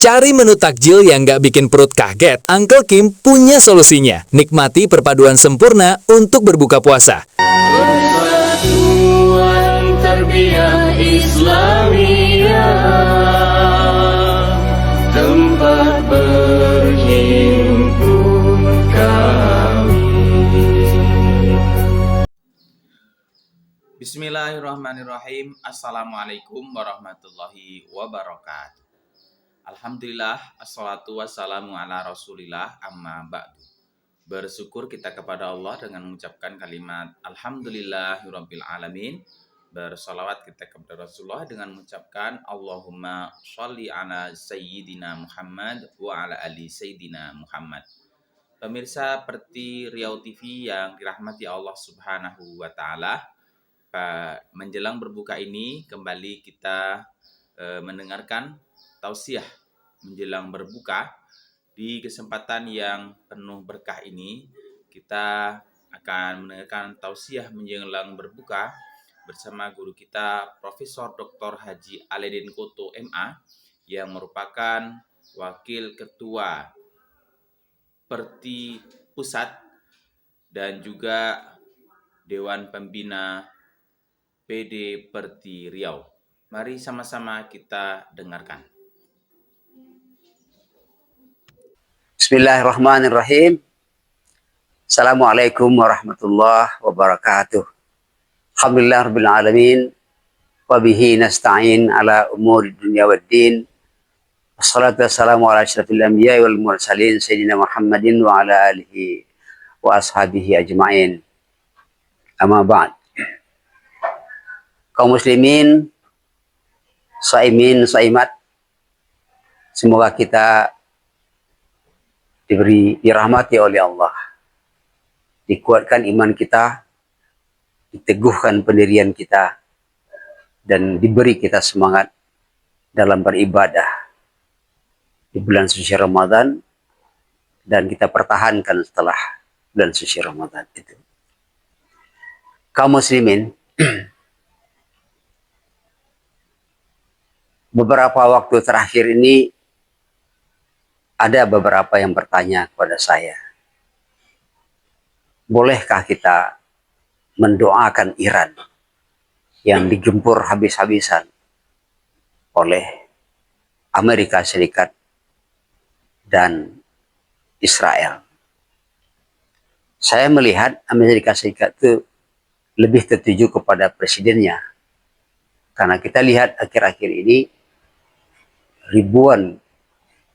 Cari menu takjil yang nggak bikin perut kaget. Uncle Kim punya solusinya. Nikmati perpaduan sempurna untuk berbuka puasa. Persatuan Tarbiyah Islamiyah, tempat berhimpun kami. Bismillahirrahmanirrahim. Assalamualaikum warahmatullahi wabarakatuh. Alhamdulillah, assalatu wassalamu ala rasulillah, amma ba'du. Bersyukur kita kepada Allah dengan mengucapkan kalimat Alhamdulillahirabbil alamin. Bersalawat kita kepada Rasulullah dengan mengucapkan Allahumma sholli ala sayyidina Muhammad wa ala ali sayyidina Muhammad. Pemirsa seperti Riau TV yang dirahmati Allah Subhanahu wa taala, menjelang berbuka ini kembali kita mendengarkan tausiah menjelang berbuka. Di kesempatan yang penuh berkah ini kita akan mendengarkan tausiah menjelang berbuka bersama guru kita Profesor Dr. Haji Aledin Koto MA yang merupakan Wakil Ketua Perti Pusat dan juga Dewan Pembina PD Perti Riau. Mari sama-sama kita dengarkan. Bismillahirrahmanirrahim. Assalamualaikum warahmatullahi wabarakatuh. Alhamdulillah rabbil alamin. Wa bihi nasta'in ala umuri dunya waddin. Wassalatu wassalamu ala asyrafil anbiya'i wal mursalin sayyidina Muhammadin wa ala alihi wa ashabihi ajma'in. Amma ba'd. Kaum muslimin, saimin, saimat, semoga kita dirahmati oleh Allah, dikuatkan iman kita, diteguhkan pendirian kita, dan diberi kita semangat dalam beribadah di bulan suci Ramadan, dan kita pertahankan setelah bulan suci Ramadan itu. Kaum muslimin, beberapa waktu terakhir ini ada beberapa yang bertanya kepada saya, bolehkah kita mendoakan Iran yang digempur habis-habisan oleh Amerika Serikat dan Israel? Saya melihat Amerika Serikat itu lebih tertuju kepada presidennya, karena kita lihat akhir-akhir ini ribuan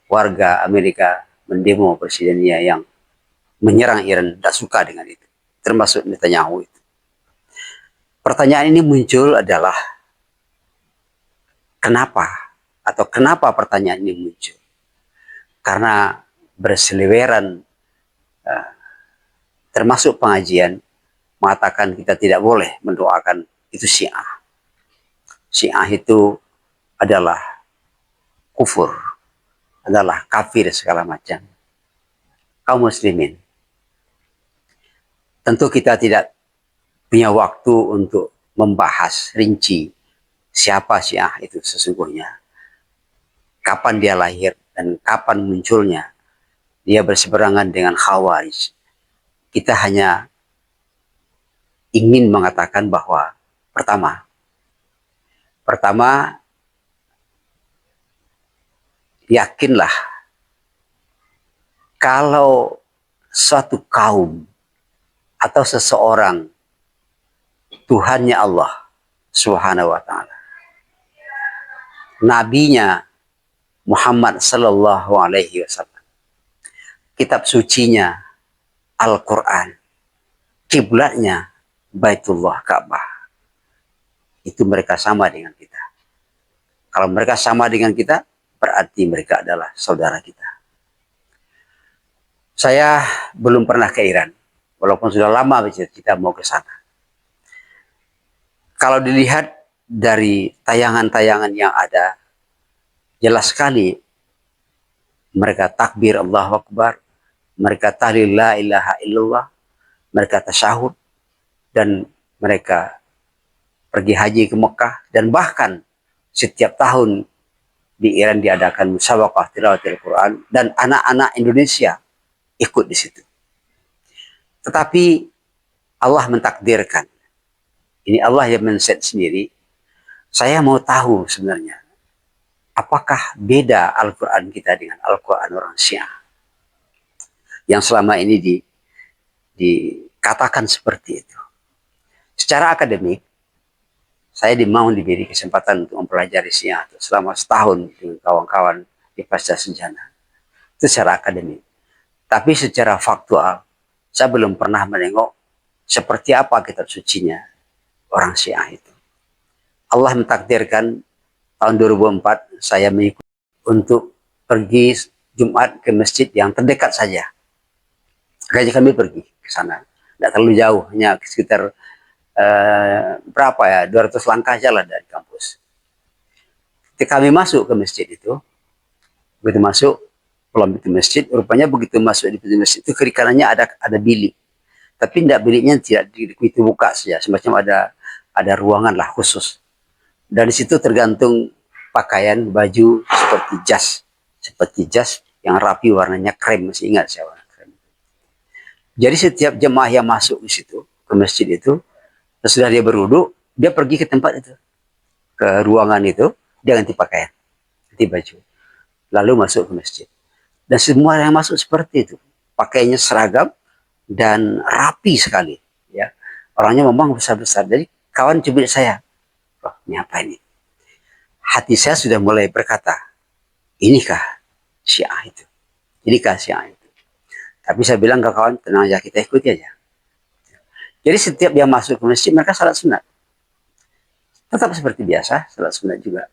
warga Amerika mendemo presidennya yang menyerang Iran, tidak suka dengan itu, termasuk Netanyahu itu. Pertanyaan ini muncul adalah kenapa pertanyaan ini muncul? Karena berseliweran termasuk pengajian mengatakan kita tidak boleh mendoakan itu Syiah. Syiah itu adalah kufur, adalah kafir segala macam. Kaum muslimin, tentu kita tidak punya waktu untuk membahas rinci siapa Syiah itu sesungguhnya, kapan dia lahir dan kapan munculnya dia berseberangan dengan Khawarij. Kita hanya ingin mengatakan bahwa pertama yakinlah kalau suatu kaum atau seseorang Tuhannya Allah Subhanahu wa taala, nabinya Muhammad sallallahu alaihi wasallam, kitab sucinya Al-Qur'an, kiblatnya Baitullah Ka'bah, itu mereka sama dengan kita. Kalau mereka sama dengan kita, berarti mereka adalah saudara kita. Saya belum pernah ke Iran, walaupun sudah lama kita mau ke sana. Kalau dilihat dari tayangan-tayangan yang ada, jelas sekali mereka takbir Allahu Akbar, mereka tahlil la ilaha illallah, mereka tasyahud, dan mereka pergi haji ke Mekah, dan bahkan setiap tahun di Iran diadakan musabaqah tilawatil Quran dan anak-anak Indonesia ikut di situ. Tetapi Allah mentakdirkan, ini Allah yang men-set sendiri. Saya mau tahu sebenarnya, apakah beda Al-Quran kita dengan Al-Quran orang Syiah yang selama ini dikatakan seperti itu. Secara akademik, saya mau diberi kesempatan untuk mempelajari Syiah selama setahun dengan kawan-kawan di Pasca Sencana. Itu secara akademik. Tapi secara faktual, saya belum pernah menengok seperti apa kitab sucinya orang Syiah itu. Allah mentakdirkan tahun 2004 saya mengikuti untuk pergi Jumat ke masjid yang terdekat saja. Makanya kami pergi ke sana. Tidak terlalu jauh, hanya sekitar berapa ya, 200 langkah jalan dari kampus. Ketika kami masuk ke masjid itu, begitu masuk, pelan pintu masjid, rupanya begitu masuk di pintu masjid itu kiri kanannya ada bilik. Tapi tidak, biliknya tidak itu buka saja, semacam ada ruangan lah khusus. Dan di situ tergantung pakaian, baju seperti jas yang rapi warnanya krem, masih ingat saya warna krem. Jadi setiap jemaah yang masuk di situ ke masjid itu, sesudah dia berwudu, dia pergi ke tempat itu, ke ruangan itu, dia ganti pakaian, ganti baju, lalu masuk ke masjid. Dan semua yang masuk seperti itu, pakaiannya seragam dan rapi sekali, ya. Orangnya memang besar-besar. Jadi kawan cubit saya, oh, ini apa ini? Hati saya sudah mulai berkata, inikah Syiah itu? Inikah Syiah itu? Tapi saya bilang ke kawan, tenang aja, kita ikuti aja. Jadi setiap yang masuk ke masjid, mereka salat sunat. Tetap seperti biasa, salat sunat juga.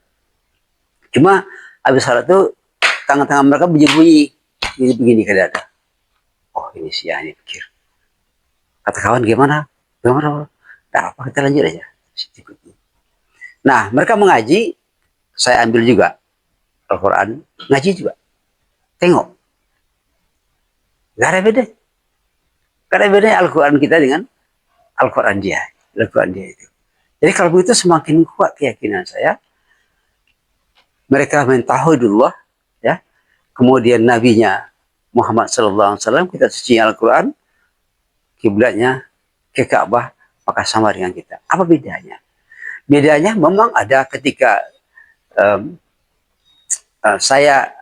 Cuma habis salat itu, tangan-tangan mereka bunyi-bunyi. Begini ke dada. Oh, ini Syiah, ini pikir. Kata kawan, gimana? Gimana? Nah, apa, kita lanjut aja. Nah, mereka mengaji, saya ambil juga Al-Quran, ngaji juga. Tengok. Gak ada beda. Gak ada bedanya Al-Quran kita dengan Al-Quran dia. Al-Quran dia itu. Jadi kalau begitu semakin kuat keyakinan saya. Mereka mentauhidullah, ya. Kemudian nabinya Muhammad SAW, kita suci Al-Quran, kiblatnya ke Ka'bah, maka sama dengan kita. Apa bedanya? Bedanya memang ada ketika saya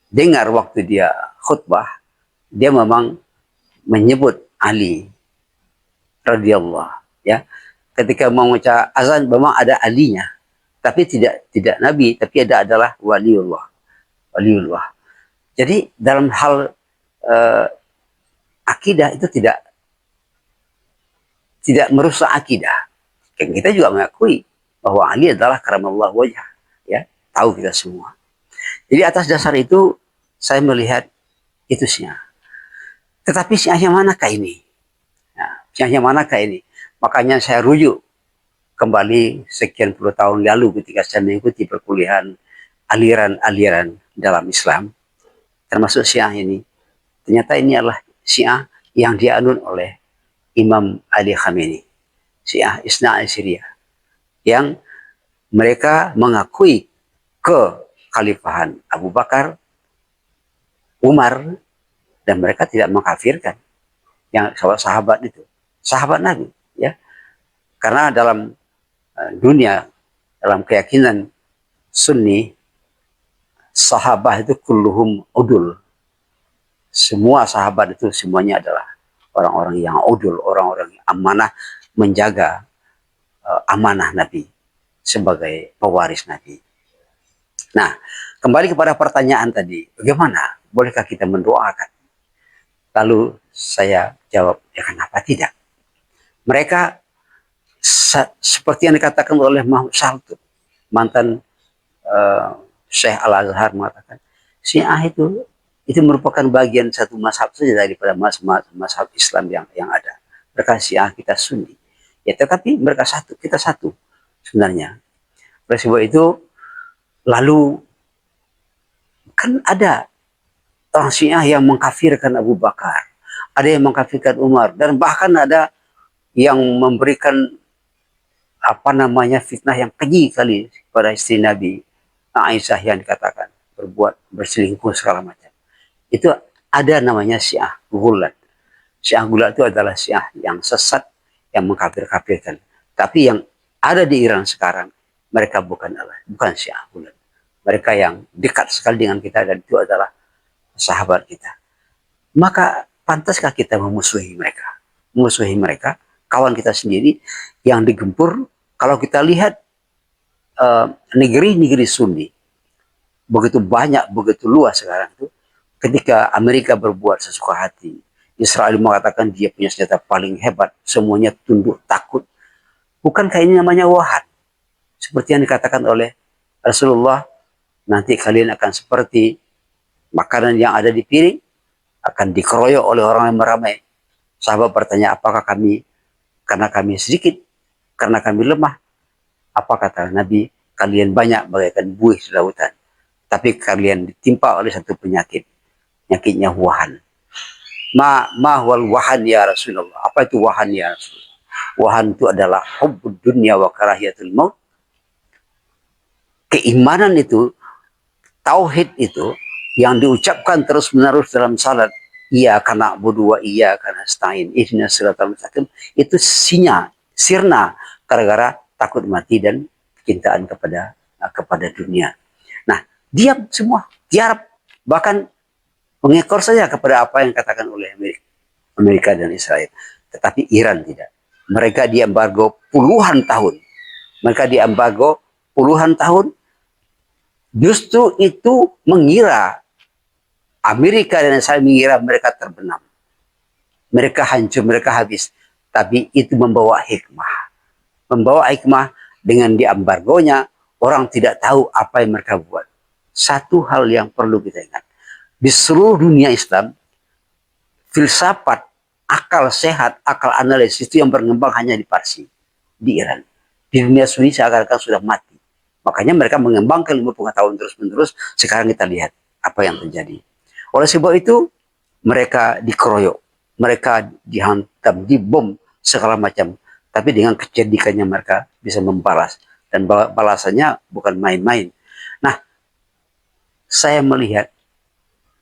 dengar waktu dia khutbah, dia memang menyebut Ali radhiyallahu, ya. Ketika mengucap azan memang ada alinya, tapi tidak nabi, tapi adalah waliullah. Jadi dalam hal akidah itu tidak merusak akidah. Kita juga mengakui bahwa Ali adalah karamallahu wajhah, ya, tahu kita semua. Jadi atas dasar itu saya melihat itu Syiah. Tetapi Syiah yang manakah ini? Nah, Syiah yang manakah ini? Makanya saya rujuk kembali sekian puluh tahun lalu ketika saya mengikuti perkuliahan aliran-aliran dalam Islam, termasuk Syiah ini. Ternyata ini adalah Syiah yang dianut oleh Imam Ali Khamenei, Syiah Isna Asyiriyah, yang mereka mengakui kekhalifahan Abu Bakar, Umar, dan mereka tidak mengkafirkan yang sahabat itu, sahabat Nabi, ya. Karena dalam dunia, dalam keyakinan Sunni, sahabat itu kulluhum udul. Semua sahabat itu semuanya adalah orang-orang yang udul, orang-orang yang amanah, menjaga amanah Nabi sebagai pewaris Nabi. Nah, kembali kepada pertanyaan tadi, bagaimana? Bolehkah kita mendoakan? Lalu saya jawab, ya kenapa tidak? Mereka seperti yang dikatakan oleh Mahmud Saltu, mantan Syekh Al-Azhar, mengatakan, Syiah itu merupakan bagian satu mazhab saja daripada mazhab Islam yang ada. Mereka Syiah, kita Sunni. Ya, tetapi mereka satu, kita satu sebenarnya. Oleh sebab itu, lalu kan ada orang Syiah yang mengkafirkan Abu Bakar, ada yang mengkafirkan Umar, dan bahkan ada yang memberikan fitnah yang keji kali kepada istri Nabi Aisyah yang dikatakan berbuat berselingkuh segala macam. Itu ada namanya Syiah Gulat. Syiah Gulat itu adalah Syiah yang sesat, yang mengkafir-kafirkan. Tapi yang ada di Iran sekarang, mereka bukan Syiah Gulat. Mereka yang dekat sekali dengan kita dan itu adalah sahabat kita. Maka pantaskah kita memusuhi mereka? Memusuhi mereka, kawan kita sendiri yang digempur. Kalau kita lihat negeri-negeri Sunni, begitu banyak, begitu luas sekarang itu, ketika Amerika berbuat sesuka hati, Israel mengatakan dia punya senjata paling hebat, semuanya tunduk takut. Bukankah ini namanya wahan? Seperti yang dikatakan oleh Rasulullah, nanti kalian akan seperti makanan yang ada di piring, akan dikeroyok oleh orang yang meramai. Sahabat bertanya, apakah kami, karena kami sedikit, karena kami lemah? Apa kata Nabi? Kalian banyak bagaikan buih di lautan, tapi kalian ditimpa oleh satu penyakit. Penyakitnya wahan. Ma wal wahan ya Rasulullah. Apa itu wahan ya Rasulullah? Wahan itu adalah hubbud dunya wa karahiyatul maut. Keimanan itu, tauhid itu, yang diucapkan terus-menerus dalam salat, iya karena na'budu wa iya karena nasta'in, ihdinas siratal mustaqim, itu sirna gara-gara takut mati dan kecintaan kepada dunia. Nah, diam semua, tiarap, bahkan mengekor saja kepada apa yang dikatakan oleh Amerika dan Israel. Tetapi Iran tidak. Mereka diembargo puluhan tahun. Justru itu mengira, Amerika dan Israel mengira mereka terbenam. Mereka hancur, mereka habis. Tapi itu membawa hikmah. Membawa hikmah dengan diembargonya, orang tidak tahu apa yang mereka buat. Satu hal yang perlu kita ingat. Di seluruh dunia Islam, filsafat, akal sehat, akal analisis itu yang berkembang hanya di Parsi, di Iran. Di dunia Sunni seakan-akan sudah mati. Makanya mereka mengembangkan ilmu pengetahuan terus-menerus. Sekarang kita lihat apa yang terjadi. Oleh sebab itu, mereka dikeroyok, mereka dihantam, dibom, segala macam. Tapi dengan kecerdikannya mereka bisa membalas. Dan balasannya bukan main-main. Nah, saya melihat,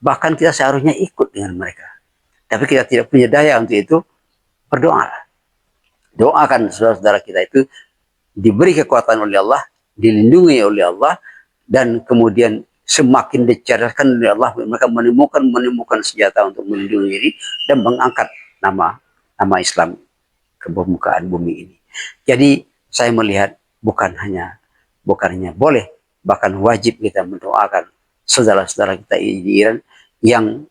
bahkan kita seharusnya ikut dengan mereka. Tapi kita tidak punya daya untuk itu, berdoa. Doakan saudara-saudara kita itu diberi kekuatan oleh Allah, dilindungi oleh Allah, dan kemudian semakin dicerdaskan oleh Allah, mereka menemukan senjata untuk melindungi diri dan mengangkat nama Islam ke permukaan bumi ini. Jadi saya melihat bukan hanya boleh, bahkan wajib kita mendoakan saudara-saudara kita di Iran yang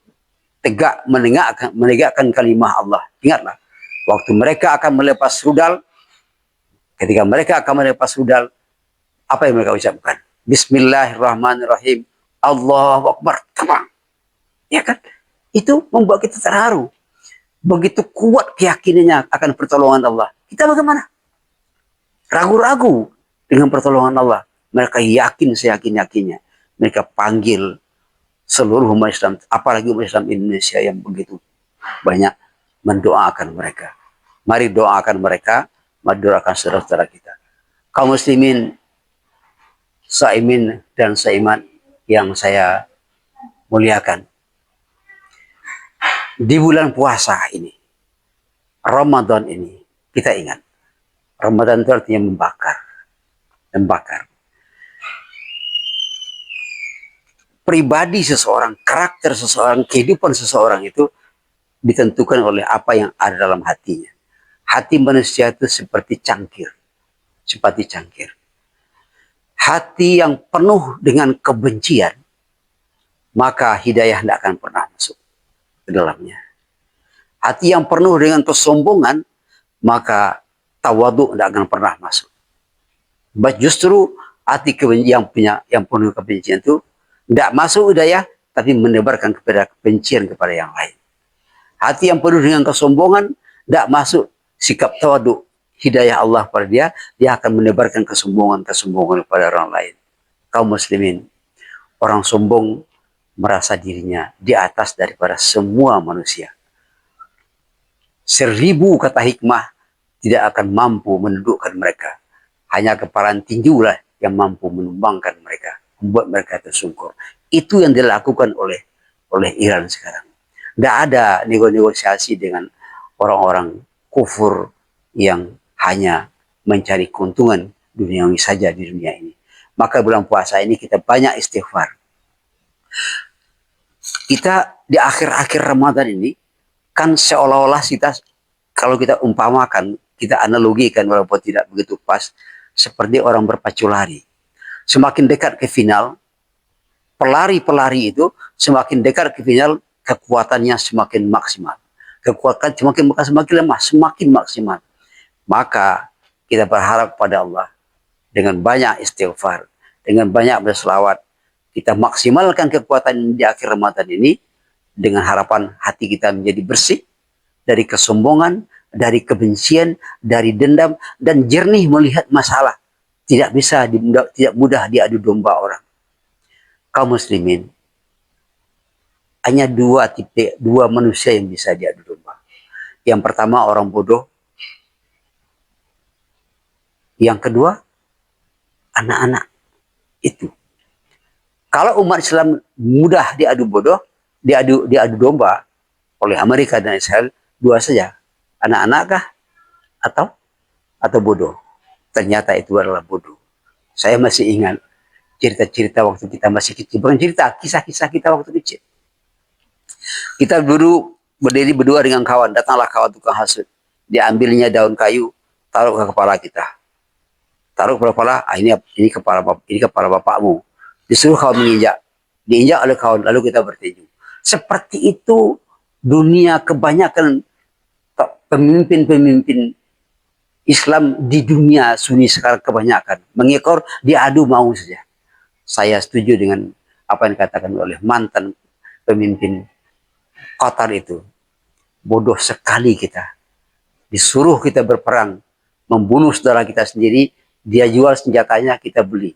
tegak menegakkan kalimah Allah. Ingatlah, waktu mereka akan melepas rudal, ketika mereka akan melepas rudal, apa yang mereka ucapkan? Bismillahirrahmanirrahim. Allahu Akbar. Terbang. Ya kan? Itu membuat kita terharu. Begitu kuat keyakinannya akan pertolongan Allah. Kita bagaimana? Ragu-ragu dengan pertolongan Allah. Mereka yakin seyakin-yakinnya. Mereka panggil seluruh umat Islam, apalagi umat Islam Indonesia yang begitu banyak, mendoakan mereka. Mari doakan mereka, mari doakan saudara-saudara kita. Kaum muslimin, saimin dan saimat yang saya muliakan. Di bulan puasa ini, Ramadan ini, kita ingat, Ramadan itu artinya membakar. Pribadi seseorang, karakter seseorang, kehidupan seseorang itu ditentukan oleh apa yang ada dalam hatinya. Hati manusia itu seperti cangkir. Hati yang penuh dengan kebencian, maka hidayah tidak akan pernah masuk ke dalamnya. Hati yang penuh dengan kesombongan, maka tawadhu tidak akan pernah masuk. Justru hati yang penuh kebencian itu tidak masuk hidayah, tapi menebarkan kebencian kepada yang lain. Hati yang penuh dengan kesombongan, tidak masuk sikap tawadhu, hidayah Allah pada dia akan menebarkan kesombongan kepada orang lain. Kaum muslimin, orang sombong merasa dirinya di atas daripada semua manusia. 1000 kata hikmah tidak akan mampu menundukkan mereka. Hanya kepalan tinjulah yang mampu menumbangkan mereka. membuat mereka tersungkur. Itu yang dilakukan oleh Iran sekarang. Tidak ada negosiasi dengan orang-orang kufur yang hanya mencari keuntungan duniawi saja di dunia ini. Maka bulan puasa ini kita banyak istighfar. Kita di akhir-akhir Ramadan ini kan seolah-olah kita, kalau kita umpamakan, kita analogikan walaupun tidak begitu pas, seperti orang berpacu lari. Semakin dekat ke final, pelari-pelari itu semakin dekat ke final, kekuatannya semakin maksimal. Kekuatan semakin lemah, semakin maksimal. Maka kita berharap pada Allah dengan banyak istighfar, dengan banyak berselawat, kita maksimalkan kekuatan di akhir Ramadan ini dengan harapan hati kita menjadi bersih dari kesombongan, dari kebencian, dari dendam, dan jernih melihat masalah. Tidak mudah diadu domba orang. Kaum muslimin, hanya dua manusia yang bisa diadu domba. Yang pertama orang bodoh. Yang kedua anak-anak. Itu. Kalau umat Islam mudah diadu domba oleh Amerika dan Israel, dua saja. Anak-anak kah atau bodoh? Ternyata itu adalah bodoh. Saya masih ingat cerita-cerita waktu kita masih kecil. Bukan cerita, kisah-kisah kita waktu kecil. Kita dulu berdiri berdua dengan kawan. Datanglah kawan tukang hasut. Dia ambilnya daun kayu, taruh ke kepala kita. Taruh ke kepala, ini kepala bapakmu. Disuruh kawan menginjak. Diinjak oleh kawan, lalu kita bertinju. Seperti itu dunia, kebanyakan pemimpin-pemimpin Islam di dunia Sunni sekarang kebanyakan mengekor, diadu mau saja. Saya setuju dengan apa yang dikatakan oleh mantan pemimpin Qatar itu. Bodoh sekali kita. Disuruh kita berperang, membunuh saudara kita sendiri, dia jual senjatanya, kita beli.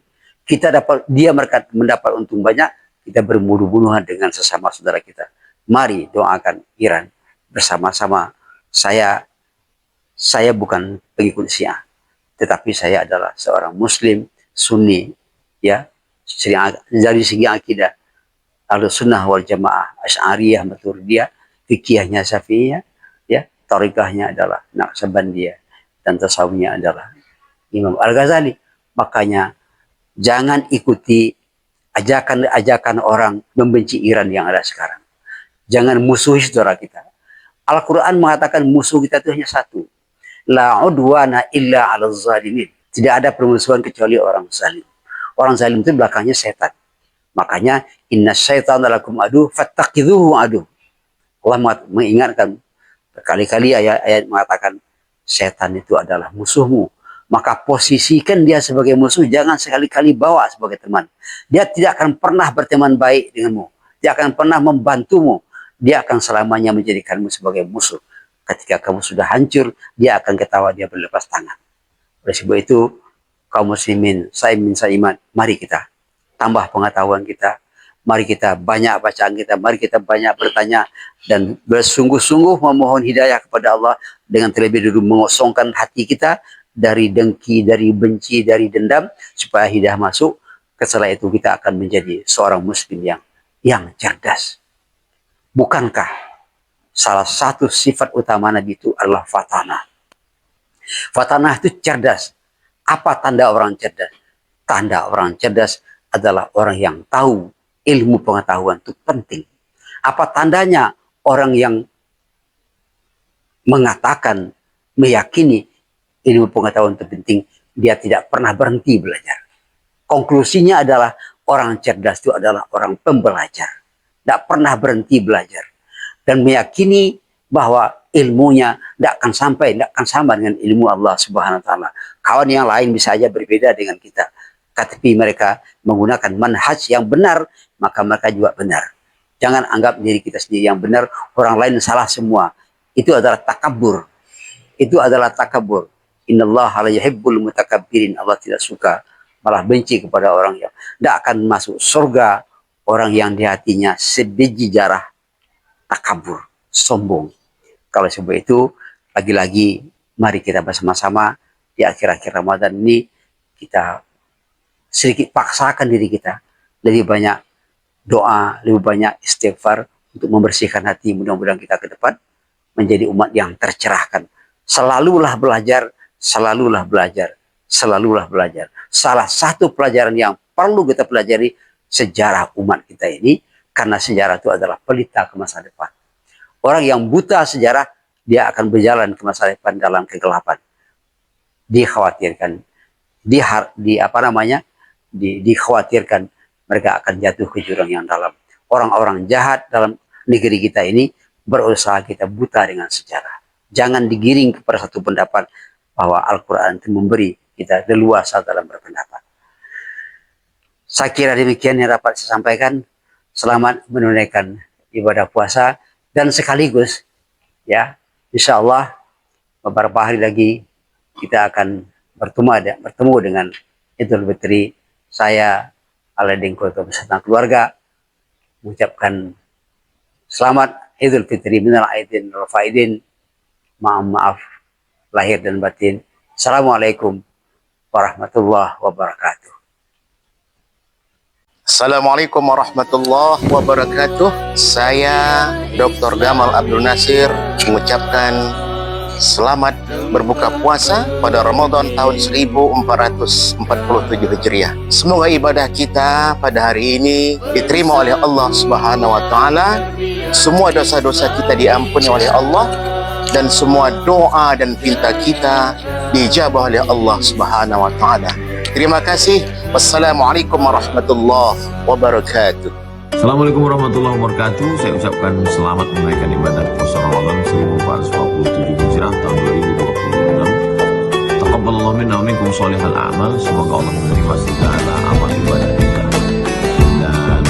Dia mendapat untung banyak, kita berbunuh-bunuhan dengan sesama saudara kita. Mari doakan Iran bersama-sama. Saya bukan pengikut Syiah, tetapi saya adalah seorang Muslim Sunni, ya, dari segi akidah Ahlussunnah wal Jamaah, Asy'ariyah, Maturidiyah, fikihnya Syafi'iyah, ya, tarikahnya adalah Naqsabandiyah, dan tasawufnya adalah Imam Al-Ghazali. Makanya jangan ikuti ajakan orang membenci Iran yang ada sekarang. Jangan musuhi saudara kita. Al-Quran mengatakan musuh kita itu hanya satu. La udwana illa 'alal zalimin. Tidak ada permusuhan kecuali orang zalim. Orang zalim itu belakangnya setan. Makanya inna syaitana lakum adu fattaqidhuhu adu. Allah mengingatkan berkali-kali ayat mengatakan setan itu adalah musuhmu. Maka posisikan dia sebagai musuh, jangan sekali-kali bawa sebagai teman. Dia tidak akan pernah berteman baik denganmu. Dia akan pernah membantumu. Dia akan selamanya menjadikanmu sebagai musuh. Ketika kamu sudah hancur, dia akan ketawa, dia berlepas tangan. Oleh sebab itu, kaum muslimin, saiman, mari kita tambah pengetahuan kita. Mari kita banyak bacaan kita. Mari kita banyak bertanya dan bersungguh-sungguh memohon hidayah kepada Allah dengan terlebih dahulu mengosongkan hati kita dari dengki, dari benci, dari dendam, supaya hidayah masuk. Setelah itu kita akan menjadi seorang muslim yang cerdas. Bukankah salah satu sifat utama Nabi itu adalah fatanah? Fatanah itu cerdas. Apa tanda orang cerdas? Tanda orang cerdas adalah orang yang tahu ilmu pengetahuan itu penting. Apa tandanya orang yang mengatakan, meyakini ilmu pengetahuan itu penting, dia tidak pernah berhenti belajar. Konklusinya adalah orang cerdas itu adalah orang pembelajar. Tidak pernah berhenti belajar. Dan meyakini bahwa ilmunya tidak akan sama dengan ilmu Allah Subhanahu wa Ta'ala. Kawan yang lain bisa saja berbeda dengan kita. Tapi mereka menggunakan manhaj yang benar, maka mereka juga benar. Jangan anggap diri kita sendiri yang benar, orang lain salah semua. Itu adalah takabur. Itu adalah takabur. Innallaha la yuhibbul mutakabbirin. Allah tidak suka, malah benci kepada orang yang tidak akan masuk surga, orang yang di hatinya sebiji jarah takabur, sombong. Kalau sebab itu, lagi-lagi mari kita bersama-sama di akhir-akhir Ramadan ini, kita sedikit paksakan diri kita lebih banyak doa, lebih banyak istighfar untuk membersihkan hati. Mudah-mudahan kita ke depan menjadi umat yang tercerahkan. Selalulah belajar, selalulah belajar, selalulah belajar. Salah satu pelajaran yang perlu kita pelajari sejarah umat kita ini, karena sejarah itu adalah pelita ke masa depan. Orang yang buta sejarah, dia akan berjalan ke masa depan dalam kegelapan. Dikhawatirkan, dikhawatirkan mereka akan jatuh ke jurang yang dalam. Orang-orang jahat dalam negeri kita ini berusaha kita buta dengan sejarah. Jangan digiring kepada satu pendapat bahwa Al-Quran itu memberi kita leluasa dalam berpendapat. Saya kira demikian yang dapat saya sampaikan. Selamat menunaikan ibadah puasa, dan sekaligus ya, insya Allah beberapa hari lagi kita akan bertemu dengan Idul Fitri. Saya Aladin Koto beserta keluarga mengucapkan selamat Idul Fitri minal aidin wal faidin. Maaf lahir dan batin. Assalamualaikum warahmatullahi wabarakatuh. Assalamualaikum warahmatullahi wabarakatuh. Saya Dr. Gamal Abdul Nasir mengucapkan selamat berbuka puasa pada Ramadan tahun 1447 Hijriah. Semoga ibadah kita pada hari ini diterima oleh Allah Subhanahu wa taala. Semua dosa-dosa kita diampuni oleh Allah, dan semua doa dan pinta kita dijabah oleh Allah Subhanahu wa taala. Terima kasih. Wassalamualaikum warahmatullahi wabarakatuh. Assalamualaikum warahmatullahi wabarakatuh. Saya ucapkan selamat menunaikan ibadah puasa Ramadan 1447 Hijrah tahun 2026. Taqabbalallahu minna wa minkum sholihal a'mal. Semoga Allah menerima segala amal ibadah kita dan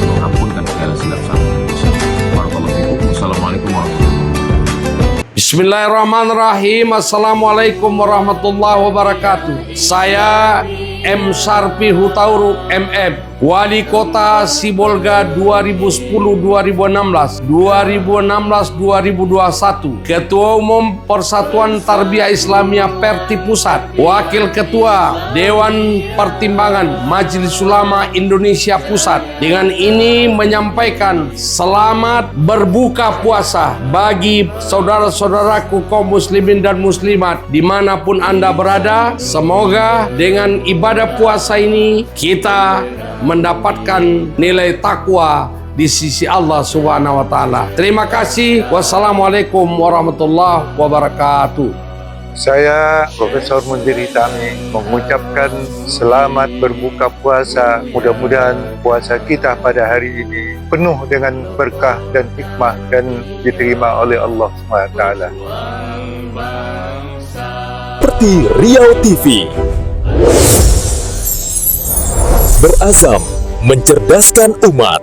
mengampunkan segala silap salah dan dosa. Barakallahu fikum. Wassalamualaikum warahmatullahi wabarakatuh. Bismillahirrahmanirrahim. Assalamualaikum warahmatullahi wabarakatuh. Saya M. Sarpi Hutauruk MM, Wali Kota Sibolga 2010-2016, 2016-2021, Ketua Umum Persatuan Tarbiyah Islamiyah Perti Pusat, Wakil Ketua Dewan Pertimbangan Majelis Ulama Indonesia Pusat. Dengan ini menyampaikan selamat berbuka puasa bagi saudara-saudaraku kaum muslimin dan muslimat dimanapun Anda berada. Semoga dengan ibadah puasa ini kita mendapatkan nilai takwa di sisi Allah Subhanahu wa taala. Terima kasih. Wassalamualaikum warahmatullahi wabarakatuh. Saya Profesor Mundhir Hitami mengucapkan selamat berbuka puasa. Mudah-mudahan puasa kita pada hari ini penuh dengan berkah dan hikmah dan diterima oleh Allah SWT. Seperti Riau TV, berazam mencerdaskan umat.